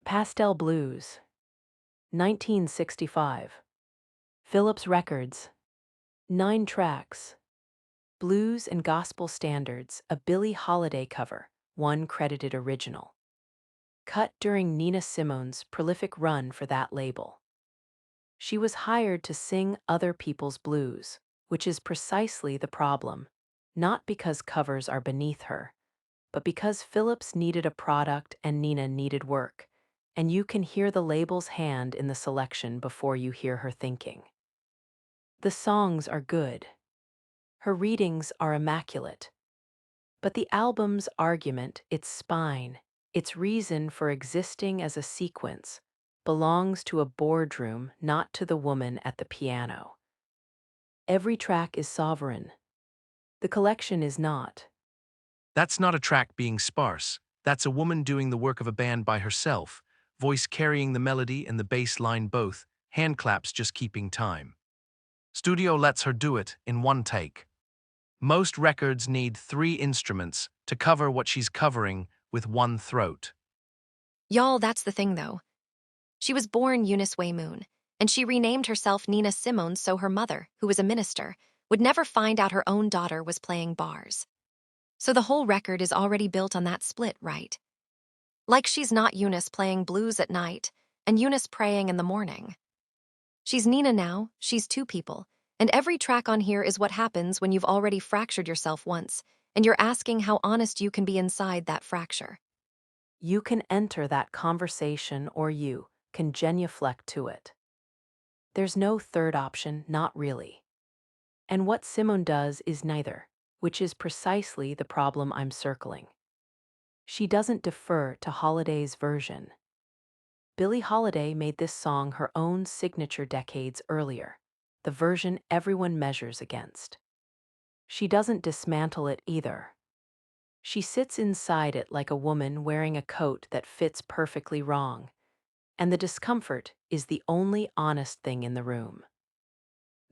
Pastel Blues, 1965. Phillips Records, 9 tracks. Blues and Gospel Standards, a Billie Holiday cover, 1 credited original. Cut during Nina Simone's prolific run for that label. She was hired to sing other people's blues, which is precisely the problem, not because covers are beneath her, but because Phillips needed a product and Nina needed work, and you can hear the label's hand in the selection before you hear her thinking. The songs are good. Her readings are immaculate. But the album's argument, its spine, its reason for existing as a sequence, belongs to a boardroom, not to the woman at the piano. Every track is sovereign. The collection is not. That's not a track being sparse. That's a woman doing the work of a band by herself, voice carrying the melody and the bass line both, hand claps just keeping time. Studio lets her do it in one take. Most records need 3 instruments to cover what she's covering with one throat. Y'all, that's the thing, though. She was born Eunice Way Moon, and she renamed herself Nina Simone so her mother, who was a minister, would never find out her own daughter was playing bars. So the whole record is already built on that split, right? Like she's not Eunice playing blues at night and Eunice praying in the morning. She's Nina now, she's 2 people, and every track on here is what happens when you've already fractured yourself once, and you're asking how honest you can be inside that fracture. You can enter that conversation or you can genuflect to it. There's no third option, not really. And what Simone does is neither, which is precisely the problem I'm circling. She doesn't defer to Holiday's version. Billie Holiday made this song her own signature decades earlier, the version everyone measures against. She doesn't dismantle it either. She sits inside it like a woman wearing a coat that fits perfectly wrong, and the discomfort is the only honest thing in the room.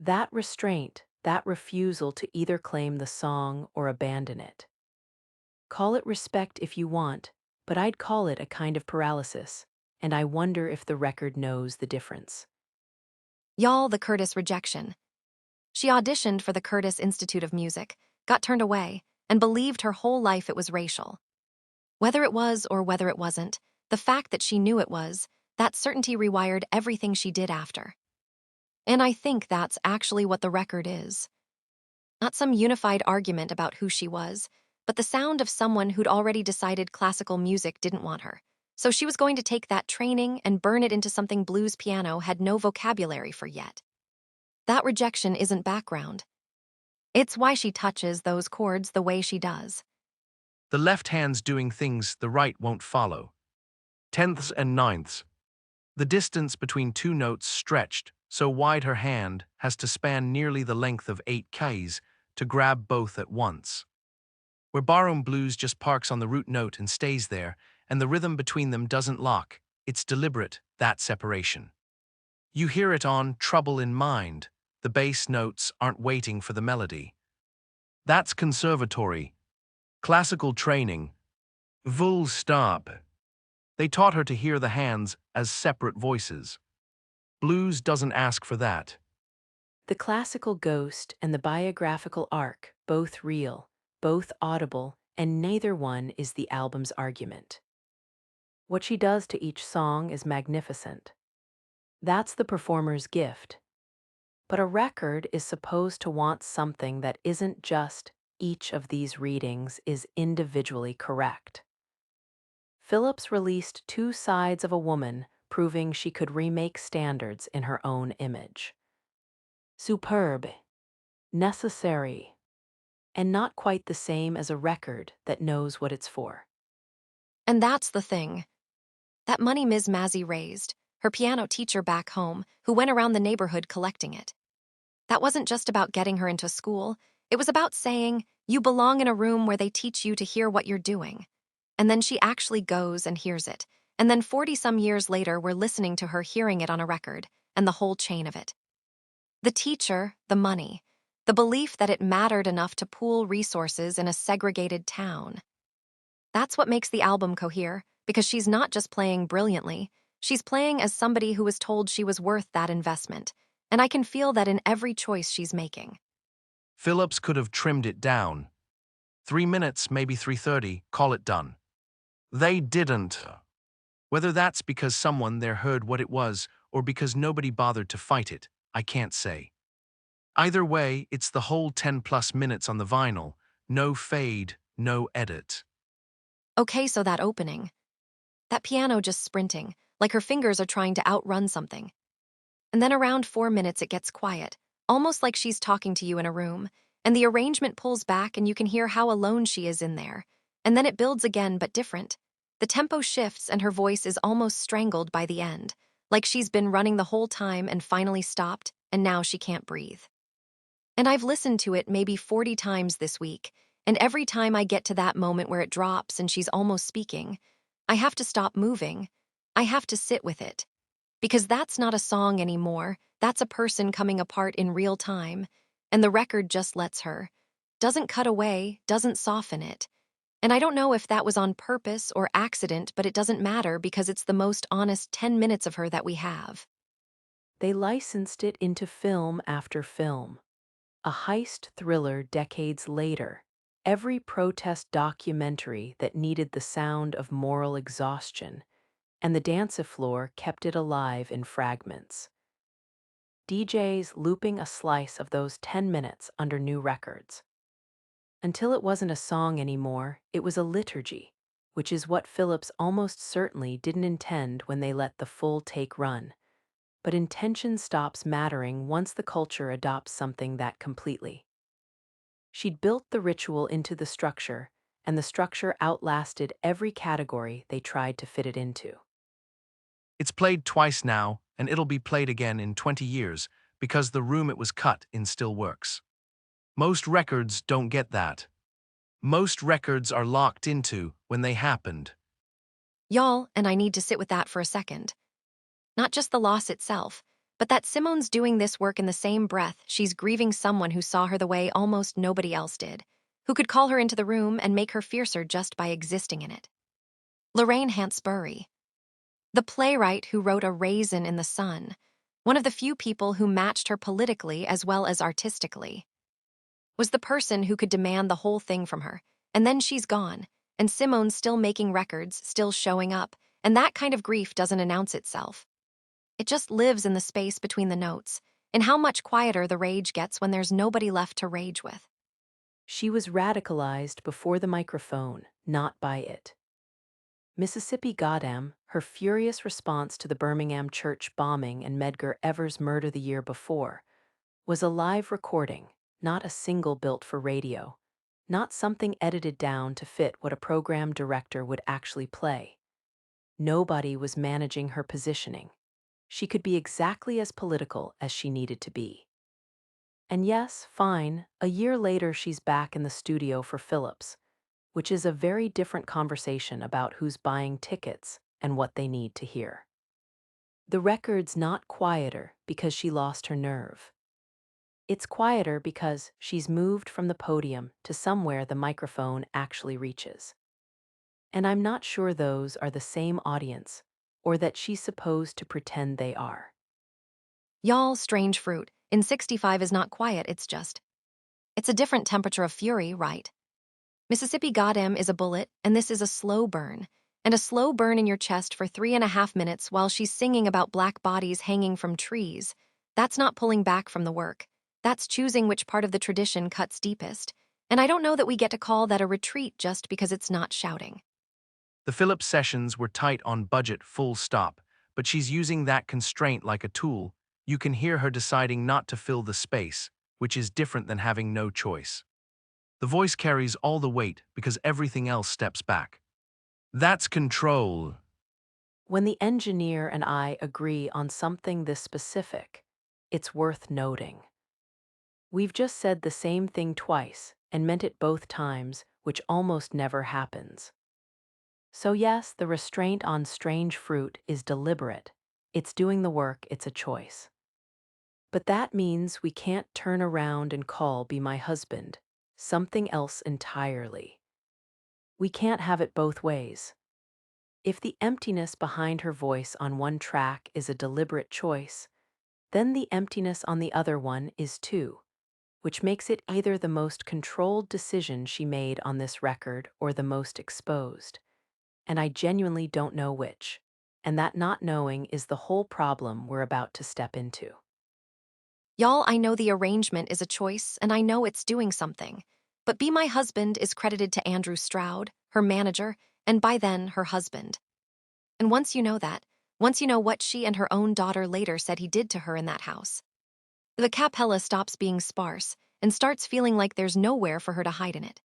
That restraint, that refusal to either claim the song or abandon it. Call it respect if you want, but I'd call it a kind of paralysis, and I wonder if the record knows the difference. Y'all, the Curtis rejection. She auditioned for the Curtis Institute of Music, got turned away, and believed her whole life it was racial. Whether it was or whether it wasn't, the fact that she knew it was, that certainty rewired everything she did after. And I think that's actually what the record is. Not some unified argument about who she was, but the sound of someone who'd already decided classical music didn't want her. So she was going to take that training and burn it into something blues piano had no vocabulary for yet. That rejection isn't background. It's why she touches those chords the way she does. The left hand's doing things the right won't follow. Tenths and ninths. The distance between 2 notes stretched so wide her hand has to span nearly the length of 8 keys to grab both at once. Where barroom blues just parks on the root note and stays there, and the rhythm between them doesn't lock, it's deliberate, that separation. You hear it on Trouble in Mind. The bass notes aren't waiting for the melody. That's conservatory. Classical training. Full stop. They taught her to hear the hands as separate voices. Blues doesn't ask for that. The classical ghost and the biographical arc, both real, both audible, and neither one is the album's argument. What she does to each song is magnificent. That's the performer's gift. But a record is supposed to want something that isn't just each of these readings is individually correct. Phillips released 2 sides of a woman proving she could remake standards in her own image. Superb, necessary, and not quite the same as a record that knows what it's for. And that's the thing. That money Ms. Mazzy raised, her piano teacher back home, who went around the neighborhood collecting it. That wasn't just about getting her into school. It was about saying, you belong in a room where they teach you to hear what you're doing. And then she actually goes and hears it. And then 40-some years later, we're listening to her hearing it on a record, and the whole chain of it. The teacher, the money, the belief that it mattered enough to pool resources in a segregated town. That's what makes the album cohere, because she's not just playing brilliantly, she's playing as somebody who was told she was worth that investment, and I can feel that in every choice she's making. Phillips could have trimmed it down. 3 minutes, maybe 3:30, call it done. They didn't. Whether that's because someone there heard what it was or because nobody bothered to fight it, I can't say. Either way, it's the whole 10 plus minutes on the vinyl. No fade, no edit. Okay, so that opening. That piano just sprinting, like her fingers are trying to outrun something. And then around 4 minutes it gets quiet, almost like she's talking to you in a room, and the arrangement pulls back and you can hear how alone she is in there. And then it builds again, but different. The tempo shifts and her voice is almost strangled by the end, like she's been running the whole time and finally stopped, and now she can't breathe. And I've listened to it maybe 40 times this week, and every time I get to that moment where it drops and she's almost speaking, I have to stop moving. I have to sit with it. Because that's not a song anymore, that's a person coming apart in real time, and the record just lets her. Doesn't cut away, doesn't soften it. And I don't know if that was on purpose or accident, but it doesn't matter because it's the most honest 10 minutes of her that we have. They licensed it into film after film. A heist thriller decades later. Every protest documentary that needed the sound of moral exhaustion, and the Dancefloor kept it alive in fragments. DJs looping a slice of those 10 minutes under new records. Until it wasn't a song anymore, it was a liturgy, which is what Phillips almost certainly didn't intend when they let the full take run. But intention stops mattering once the culture adopts something that completely. She'd built the ritual into the structure, and the structure outlasted every category they tried to fit it into. It's played twice now, and it'll be played again in 20 years because the room it was cut in still works. Most records don't get that. Most records are locked into when they happened. Y'all, and I need to sit with that for a second. Not just the loss itself, but that Simone's doing this work in the same breath she's grieving someone who saw her the way almost nobody else did, who could call her into the room and make her fiercer just by existing in it. Lorraine Hansberry, the playwright who wrote A Raisin in the Sun, one of the few people who matched her politically as well as artistically, was the person who could demand the whole thing from her, and then she's gone, and Simone's still making records, still showing up, and that kind of grief doesn't announce itself. It just lives in the space between the notes, in how much quieter the rage gets when there's nobody left to rage with. She was radicalized before the microphone, not by it. Mississippi Goddam, her furious response to the Birmingham church bombing and Medgar Evers' murder the year before, was a live recording, not a single built for radio, not something edited down to fit what a program director would actually play. Nobody was managing her positioning. She could be exactly as political as she needed to be. And yes, fine, a year later she's back in the studio for Phillips, which is a very different conversation about who's buying tickets and what they need to hear. The record's not quieter because she lost her nerve. It's quieter because she's moved from the podium to somewhere the microphone actually reaches. And I'm not sure those are the same audience, or that she's supposed to pretend they are. Y'all, strange fruit. In 65 is not quiet, it's a different temperature of fury, right? Mississippi Goddam is a bullet, and this is a slow burn. And a slow burn in your chest for 3.5 minutes while she's singing about black bodies hanging from trees. That's not pulling back from the work. That's choosing which part of the tradition cuts deepest. And I don't know that we get to call that a retreat just because it's not shouting. The Phillips sessions were tight on budget, full stop, but she's using that constraint like a tool. You can hear her deciding not to fill the space, which is different than having no choice. The voice carries all the weight because everything else steps back. That's control. When the engineer and I agree on something this specific, it's worth noting. We've just said the same thing twice and meant it both times, which almost never happens. So yes, the restraint on strange fruit is deliberate. It's doing the work, it's a choice. But that means we can't turn around and call Be My Husband something else entirely. We can't have it both ways. If the emptiness behind her voice on one track is a deliberate choice, then the emptiness on the other one is too, which makes it either the most controlled decision she made on this record or the most exposed. And I genuinely don't know which. And that not knowing is the whole problem we're about to step into. Y'all, I know the arrangement is a choice, and I know it's doing something. But Be My Husband is credited to Andrew Stroud, her manager, and by then, her husband. And once you know that, once you know what she and her own daughter later said he did to her in that house, the capella stops being sparse and starts feeling like there's nowhere for her to hide in it.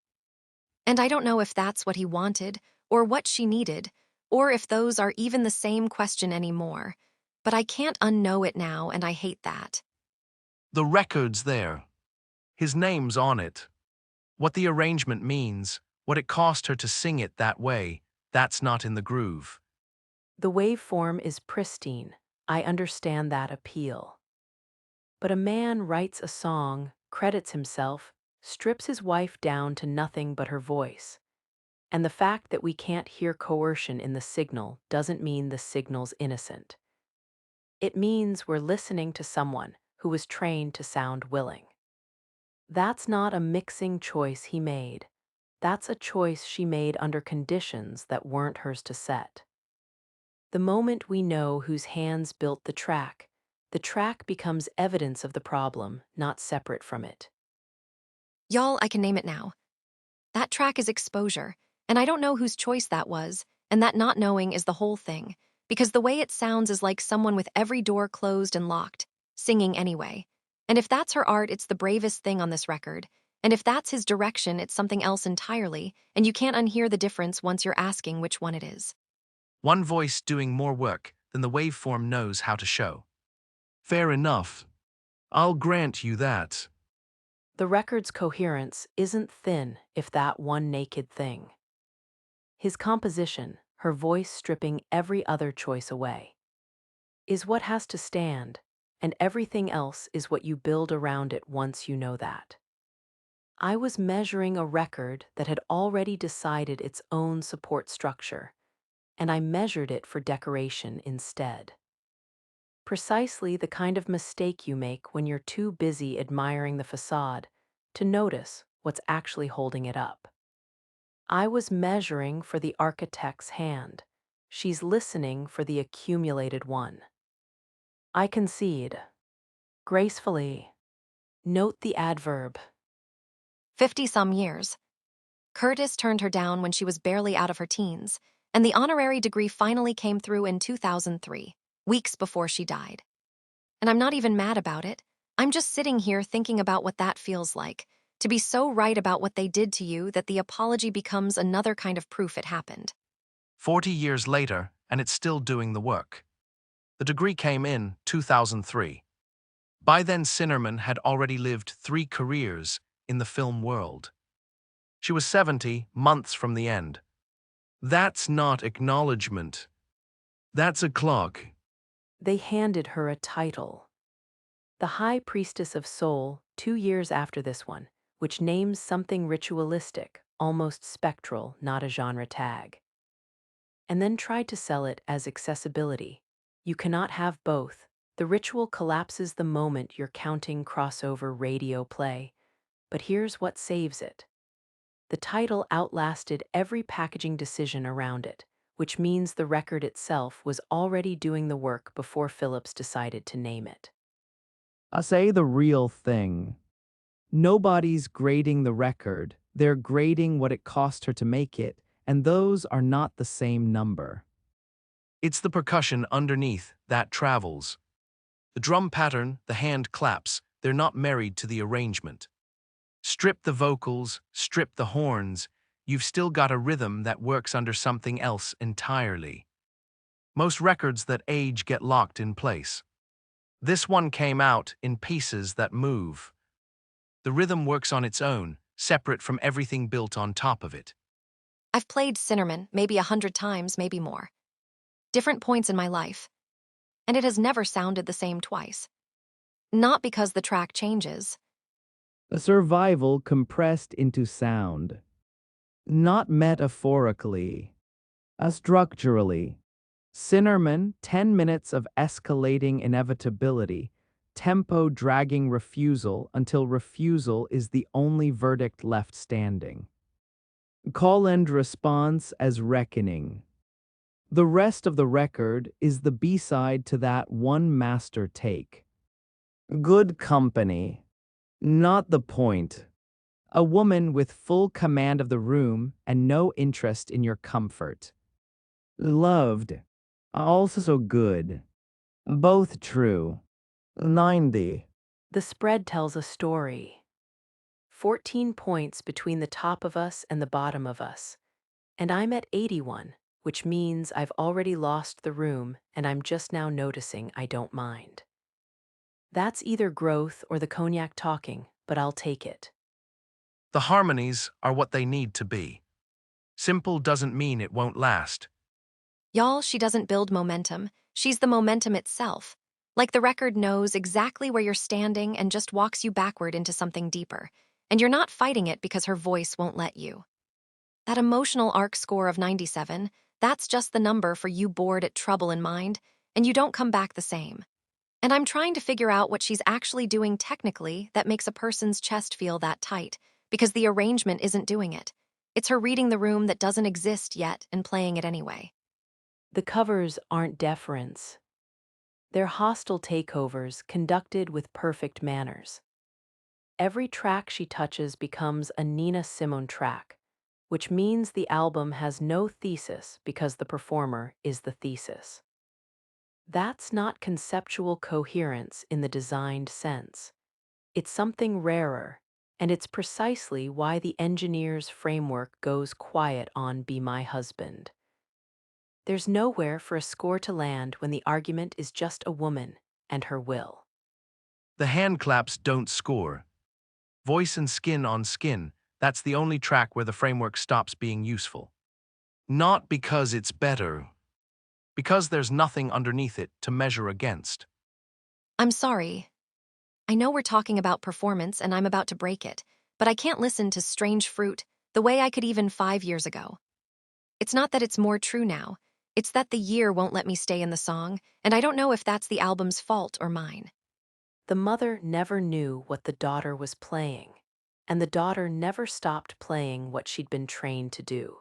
And I don't know if that's what he wanted, or what she needed, or if those are even the same question anymore. But I can't unknow it now, and I hate that. The record's there. His name's on it. What the arrangement means, what it cost her to sing it that way, that's not in the groove. The waveform is pristine. I understand that appeal. But a man writes a song, credits himself, strips his wife down to nothing but her voice. And the fact that we can't hear coercion in the signal doesn't mean the signal's innocent. It means we're listening to someone who was trained to sound willing. That's not a mixing choice he made. That's a choice she made under conditions that weren't hers to set. The moment we know whose hands built the track becomes evidence of the problem, not separate from it. Y'all, I can name it now. That track is exposure, and I don't know whose choice that was, and that not knowing is the whole thing, because the way it sounds is like someone with every door closed and locked, singing anyway. And if that's her art, it's the bravest thing on this record. And if that's his direction, it's something else entirely, and you can't unhear the difference once you're asking which one it is. One voice doing more work than the waveform knows how to show. Fair enough. I'll grant you that. The record's coherence isn't thin if that one naked thing. His composition, her voice stripping every other choice away, is what has to stand, and everything else is what you build around it once you know that. I was measuring a record that had already decided its own support structure, and I measured it for decoration instead. Precisely the kind of mistake you make when you're too busy admiring the facade to notice what's actually holding it up. I was measuring for the architect's hand. She's listening for the accumulated one. I concede. Gracefully. Note the adverb. 50-some years. Curtis turned her down when she was barely out of her teens, and the honorary degree finally came through in 2003, weeks before she died. And I'm not even mad about it. I'm just sitting here thinking about what that feels like, to be so right about what they did to you that the apology becomes another kind of proof it happened. 40 years later, and it's still doing the work. The degree came in 2003. By then, Sinnerman had already lived 3 careers in the film world. She was 70 months from the end. That's not acknowledgement. That's a clock. They handed her a title. The High Priestess of Soul, 2 years after this one, which names something ritualistic, almost spectral, not a genre tag. And then tried to sell it as accessibility. You cannot have both. The ritual collapses the moment you're counting crossover radio play, but here's what saves it. The title outlasted every packaging decision around it, which means the record itself was already doing the work before Phillips decided to name it. I say the real thing. Nobody's grading the record. They're grading what it cost her to make it, and those are not the same number. It's the percussion underneath that travels. The drum pattern, the hand claps, they're not married to the arrangement. Strip the vocals, strip the horns, you've still got a rhythm that works under something else entirely. Most records that age get locked in place. This one came out in pieces that move. The rhythm works on its own, separate from everything built on top of it. I've played Sinnerman maybe 100 times, maybe more. Different points in my life. And it has never sounded the same twice. Not because the track changes. A survival compressed into sound. Not metaphorically. Structurally, Sinnerman, 10 minutes of escalating inevitability, tempo dragging refusal until refusal is the only verdict left standing. Call and response as reckoning. The rest of the record is the B-side to that one master take. Good company. Not the point. A woman with full command of the room and no interest in your comfort. Loved. Also so good. Both true. 90. The spread tells a story. 14 points between the top of us and the bottom of us. And I'm at 81, which means I've already lost the room and I'm just now noticing I don't mind. That's either growth or the cognac talking, but I'll take it. The harmonies are what they need to be. Simple doesn't mean it won't last. Y'all, she doesn't build momentum. She's the momentum itself. Like the record knows exactly where you're standing and just walks you backward into something deeper. And you're not fighting it because her voice won't let you. That emotional arc score of 97, that's just the number for you bored at trouble in mind, and you don't come back the same. And I'm trying to figure out what she's actually doing technically that makes a person's chest feel that tight, because the arrangement isn't doing it. It's her reading the room that doesn't exist yet and playing it anyway. The covers aren't deference. They're hostile takeovers conducted with perfect manners. Every track she touches becomes a Nina Simone track, which means the album has no thesis because the performer is the thesis. That's not conceptual coherence in the designed sense. It's something rarer, and it's precisely why the engineer's framework goes quiet on Be My Husband. There's nowhere for a score to land when the argument is just a woman and her will. The hand claps don't score. Voice and skin on skin, that's the only track where the framework stops being useful. Not because it's better, because there's nothing underneath it to measure against. I'm sorry. I know we're talking about performance and I'm about to break it, but I can't listen to Strange Fruit the way I could even 5 years ago. It's not that it's more true now. It's that the year won't let me stay in the song, and I don't know if that's the album's fault or mine. The mother never knew what the daughter was playing, and the daughter never stopped playing what she'd been trained to do.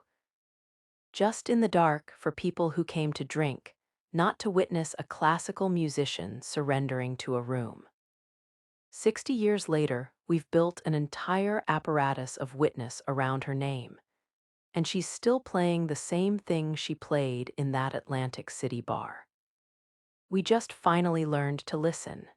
Just in the dark for people who came to drink, not to witness a classical musician surrendering to a room. 60 years later, we've built an entire apparatus of witness around her name, and she's still playing the same thing she played in that Atlantic City bar. We just finally learned to listen.